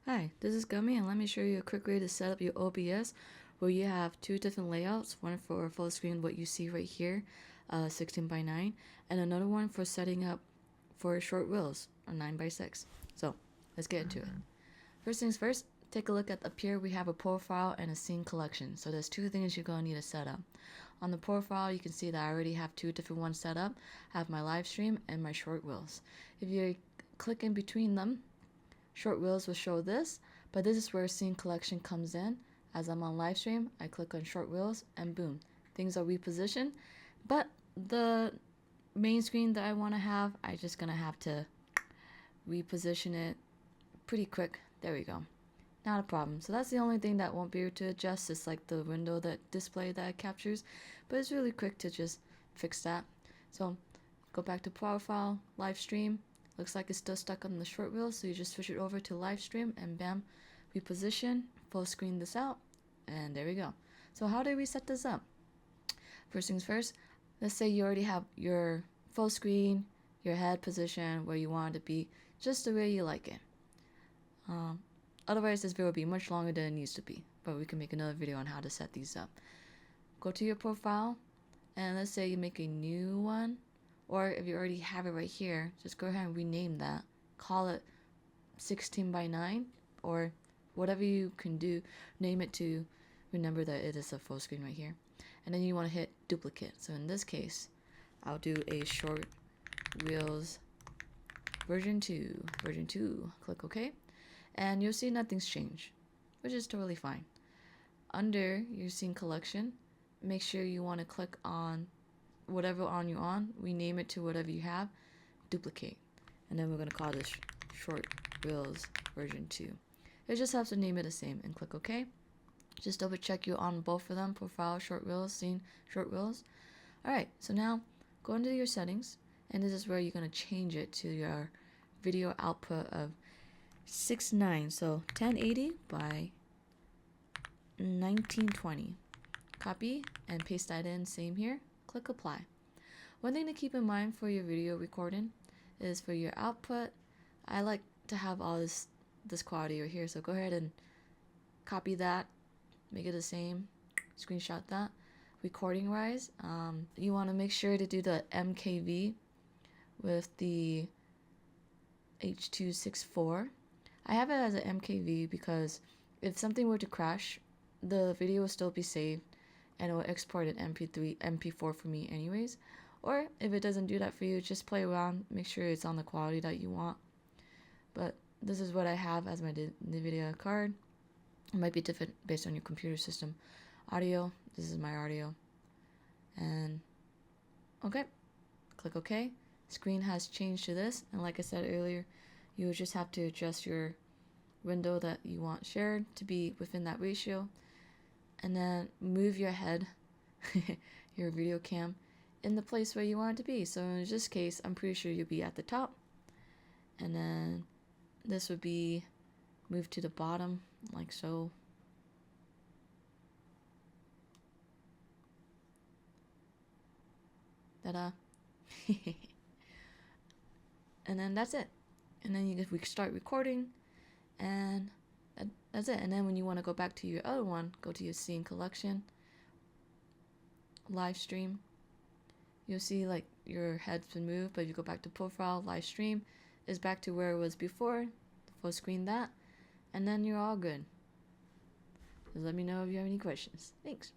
Hi, this is Gummy, and let me show you a quick way to set up your OBS where you have two different layouts, one for full screen, what you see right here, 16 by 9, and another one for setting up for short reels, or 9 by 6. So let's get into it. First things first, take a look at up here. We have a profile and a scene collection. So there's two things you're going to need to set up. On the profile, you can see that I already have two different ones set up. I have my live stream and my short reels. If you click in between them, short reels will show this, but this is where scene collection comes in. As I'm on live stream, I click on short reels and boom, things are repositioned. But the main screen that I want to have, I just gonna have to reposition it pretty quick. There we go. Not a problem. So that's the only thing that won't be able to adjust. It's like the window that display that it captures, but it's really quick to just fix that. So go back to profile, live stream. Looks like it's still stuck on the short reel, so you just switch it over to live stream and bam, reposition, full screen this out, and there we go. So how do we set this up? First things first, let's say you already have your full screen, your head position where you want it to be, just the way you like it. Otherwise, this video will be much longer than it needs to be, but we can make another video on how to set these up. Go to your profile, and let's say you make a new one, or if you already have it right here, just go ahead and rename that. Call it 16 by 9, or whatever you can do, name it to remember that it is a full screen right here. And then you want to hit duplicate. So in this case, I'll do a short reels version 2, click OK. And you'll see nothing's changed, which is totally fine. Under your scene collection, make sure you want to click on whatever on you on, rename it to whatever you have, duplicate. And then we're going to call this short reels version 2. It just has to name it the same and click OK. Just double check you're on both of them, profile, short reels, scene, short reels. Alright, so now go into your settings, and this is where you're going to change it to your video output of 6:9, so 1080 by 1920. Copy and paste that in, same here, click apply. One thing to keep in mind for your video recording is for your output, I like to have all this quality right here, so go ahead and copy that, make it the same, screenshot that. Recording wise, you want to make sure to do the MKV with the H.264. I have it as an MKV because if something were to crash, the video will still be saved and it will export an MP3, MP4 for me anyways. Or if it doesn't do that for you, just play around, make sure it's on the quality that you want. But this is what I have as my NVIDIA card. It might be different based on your computer system. Audio, this is my audio. And okay, click OK. Screen has changed to this, and like I said earlier, you would just have to adjust your window that you want shared to be within that ratio, and then move your head, your video cam, in the place where you want it to be. So in this case, I'm pretty sure you'll be at the top, and then this would be moved to the bottom, like so. Ta-da. And then that's it. And then we start recording, and that's it. And then when you want to go back to your other one, go to your scene collection, live stream. You'll see like your head's been moved, but if you go back to profile, live stream is back to where it was before. Full screen that, and then you're all good. Just let me know if you have any questions. Thanks.